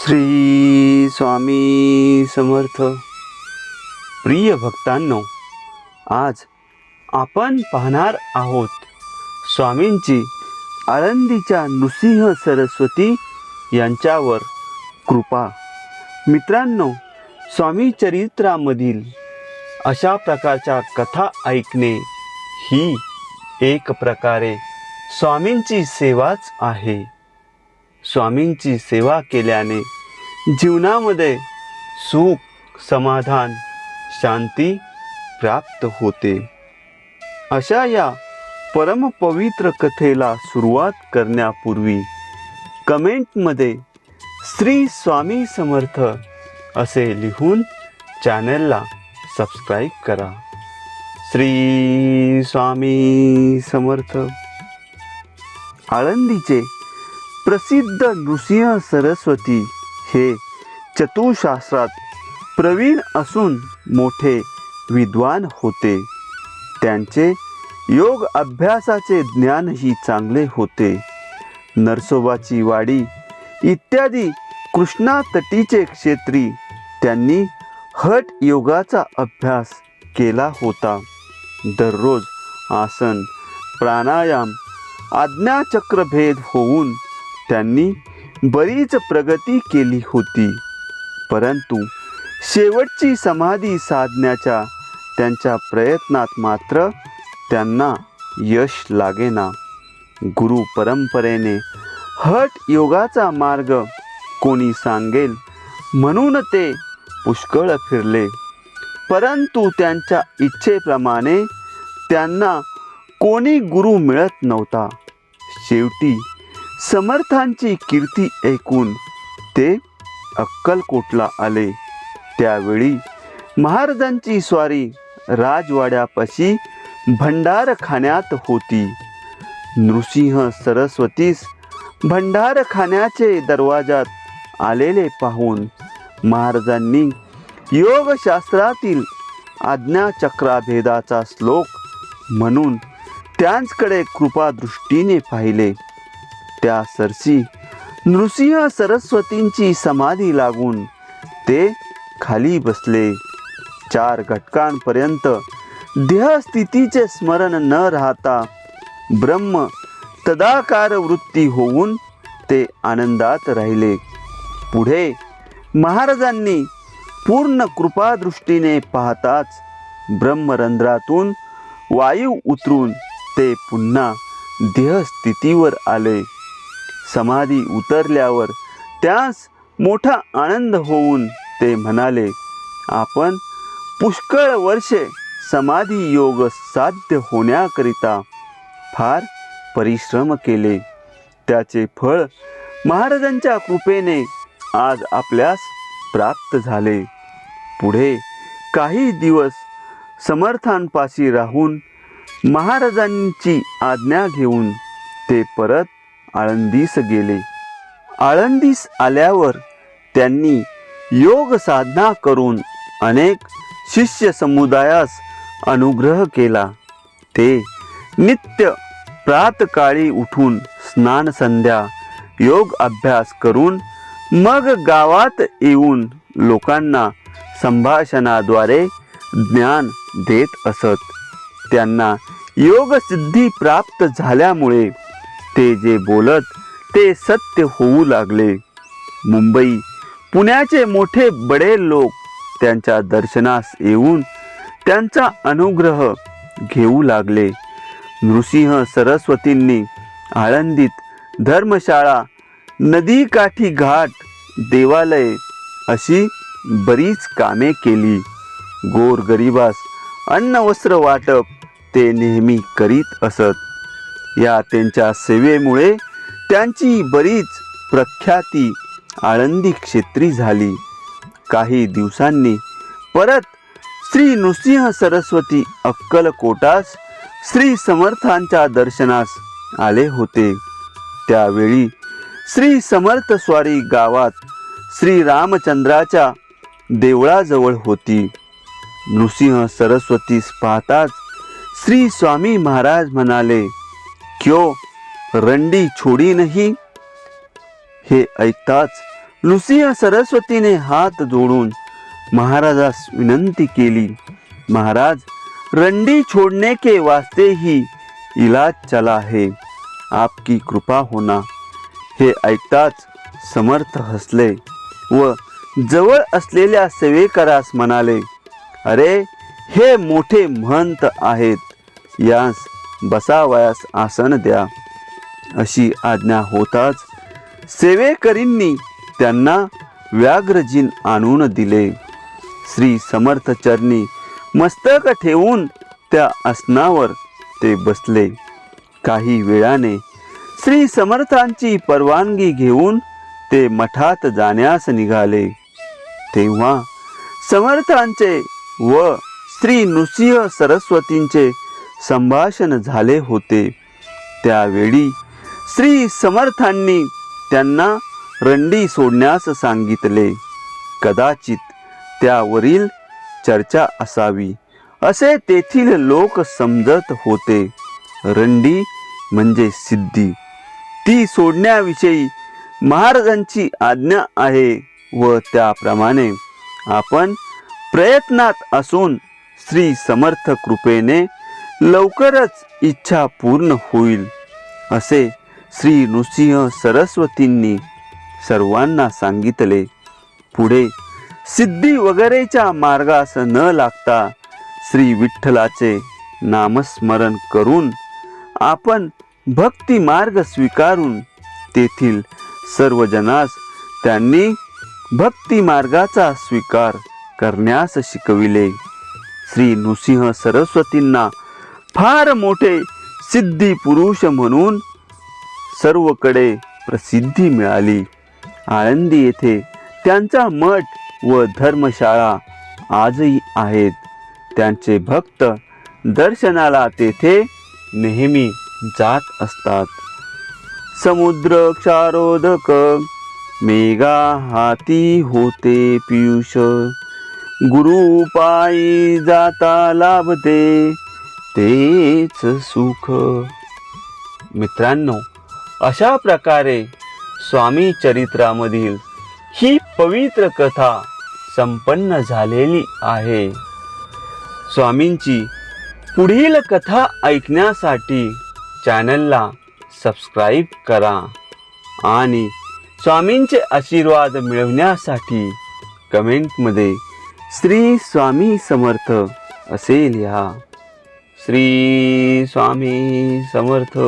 श्री स्वामी समर्थ. प्रिय भक्तांनो, आज आपण पाहणार आहोत स्वामींची आळंदीच्या नृसिंह सरस्वती यांच्यावर कृपा. मित्रांनो, स्वामी चरित्रामधील अशा प्रकारच्या कथा ऐकणे ही एक प्रकारे स्वामींची सेवाच आहे. स्वामींची सेवा केल्याने जीवनामध्ये सुख, समाधान, शांती प्राप्त होते. अशा या परमपवित्र कथेला सुरुवात करण्यापूर्वी कमेंटमध्ये श्री स्वामी समर्थ असे लिहून चॅनलला सबस्क्राईब करा. श्री स्वामी समर्थ. आळंदीचे प्रसिद्ध नृसिंह सरस्वती हे चतुशास्त्रात प्रवीण असून मोठे विद्वान होते. त्यांचे योग अभ्यासाचे ज्ञानही चांगले होते. नरसोबाची वाडी इत्यादी कृष्णा तटीचे क्षेत्री त्यांनी हठ योगाचा अभ्यास केला होता. दररोज आसन, प्राणायाम, आज्ञाचक्रभेद होऊन त्यांनी बरीच प्रगती केली होती. परंतु शेवटची समाधी साधण्याच्या त्यांच्या प्रयत्नात मात्र त्यांना यश लागेना. गुरु परंपरेने हठ योगाचा मार्ग कोणी सांगेल म्हणून ते पुष्कळ फिरले, परंतु त्यांच्या इच्छेप्रमाणे त्यांना कोणी गुरु मिळत नव्हता. शेवटी समर्थांची कीर्ती ऐकून ते अक्कलकोटला आले. त्यावेळी महाराजांची स्वारी राजवाड्यापाशी भंडारखान्यात होती. नृसिंह सरस्वतीस भंडारखान्याचे दरवाजात आलेले पाहून महाराजांनी योगशास्त्रातील आज्ञाचक्राभेदाचा श्लोक म्हणून त्यांच्याकडे कृपादृष्टीने पाहिले. त्या सरसी नृसिंह सरस्वतींची समाधी लागून ते खाली बसले. 4 घटकांपर्यंत देहस्थितीचे स्मरण न राहता ब्रह्म तदाकार वृत्ती होऊन ते आनंदात राहिले. पुढे महाराजांनी पूर्ण कृपादृष्टीने पाहताच ब्रह्मरंध्रातून वायू उतरून ते पुन्हा देहस्थितीवर आले. समाधी उतरल्यावर त्यास मोठा आनंद होऊन ते म्हणाले, आपण पुष्कळ वर्षे समाधी योग साध्य होण्याकरिता फार परिश्रम केले. त्याचे फळ महाराजांच्या कृपेने आज आपल्यास प्राप्त झाले. पुढे काही दिवस समर्थांपाशी राहून महाराजांची आज्ञा घेऊन ते परत आळंदीस गेले. आळंदीस आल्यावर त्यांनी योग साधना करून अनेक शिष्य समुदायास अनुग्रह केला. ते नित्य प्रातकाळी उठून स्नान संध्या योग अभ्यास करून मग गावात येऊन लोकांना संभाषणाद्वारे ज्ञान देत असत. त्यांना योग सिद्धी प्राप्त झाल्यामुळे ते जे बोलत ते सत्य होऊ लागले. मुंबई, पुण्याचे मोठे बडे लोक त्यांच्या दर्शनास येऊन त्यांचा अनुग्रह घेऊ लागले. नृसिंह सरस्वतींनी आळंदीत धर्मशाळा, नदीकाठी घाट, देवालय अशी बरीच कामे केली. गोरगरिबास अन्न वस्त्र वाटप ते नेहमी करीत असत. या त्यांच्या सेवेमुळे त्यांची बरीच प्रख्याती आळंदी क्षेत्री झाली. काही दिवसांनी परत श्री नृसिंह सरस्वती अक्कलकोटास श्री समर्थांच्या दर्शनास आले होते. त्यावेळी श्री समर्थ स्वारी गावात श्री रामचंद्राच्या देवळाजवळ होती. नृसिंह सरस्वतीस पाहताच श्री स्वामी महाराज म्हणाले, क्यों रंडी छोडी नहीं? हे ऐकताच नृसिंह सरस्वतीने हात जोडून महाराजास विनंती केली, महाराज, रंडी छोड़ने के वास्ते ही इलाज चला है, आपकी कृपा होना. हे ऐकताच समर्थ हसले व जवळ असलेल्या सेवेकरास म्हणाले, अरे, हे मोठे महंत आहेत, यास बसावयास आसन द्या. अशी आज्ञा होताच सेवेकरींनी त्यांना व्याघ्रजिन आणून दिले. श्री समर्थ चरणी मस्तक ठेवून त्या आसनावर ते बसले. काही वेळाने श्री समर्थांची परवानगी घेऊन ते मठात जाण्यास निघाले. तेव्हा समर्थांचे व श्री नृसिंह सरस्वतींचे संभाषण झाले होते. त्यावेळी श्री समर्थांनी त्यांना रंडी सोडण्यास सांगितले. कदाचित त्यावरील चर्चा असावी असे तेथील लोक समजत होते. रंडी म्हणजे सिद्धी, ती सोडण्याविषयी महाराजांची आज्ञा आहे व त्याप्रमाणे आपण प्रयत्नात असून श्री समर्थ कृपेने लवकरच इच्छा पूर्ण होईल, असे श्री नृसिंह सरस्वतींनी सर्वांना सांगितले. पुढे सिद्धी वगैरेच्या मार्गास न लागता श्री विठ्ठलाचे नामस्मरण करून आपण भक्ती मार्ग स्वीकारून तेथील सर्व जनास त्यांनी भक्ती मार्गाचा स्वीकार करण्यास शिकविले. श्री नृसिंह सरस्वतींना फार मोठे सिद्धी पुरुष म्हणून सर्वकडे प्रसिद्धी मिळाली. आळंदी येथे त्यांचा मठ व धर्मशाळा आजही आहेत. त्यांचे भक्त दर्शनाला तेथे नेहमी जात असतात. समुद्र क्षारोदक मेघा हाती होते पियुष, गुरु पायी जाता लाभते तेच सुख. मित्रांनो, अशा प्रकारे स्वामी चरित्रामधील ही पवित्र कथा संपन्न झालेली आहे. स्वामींची पुढील कथा ऐकण्यासाठी चॅनलला सबस्क्राईब करा आणि स्वामींचे आशीर्वाद मिळवण्यासाठी कमेंटमध्ये श्री स्वामी समर्थ असे लिहा. श्री स्वामी समर्थ.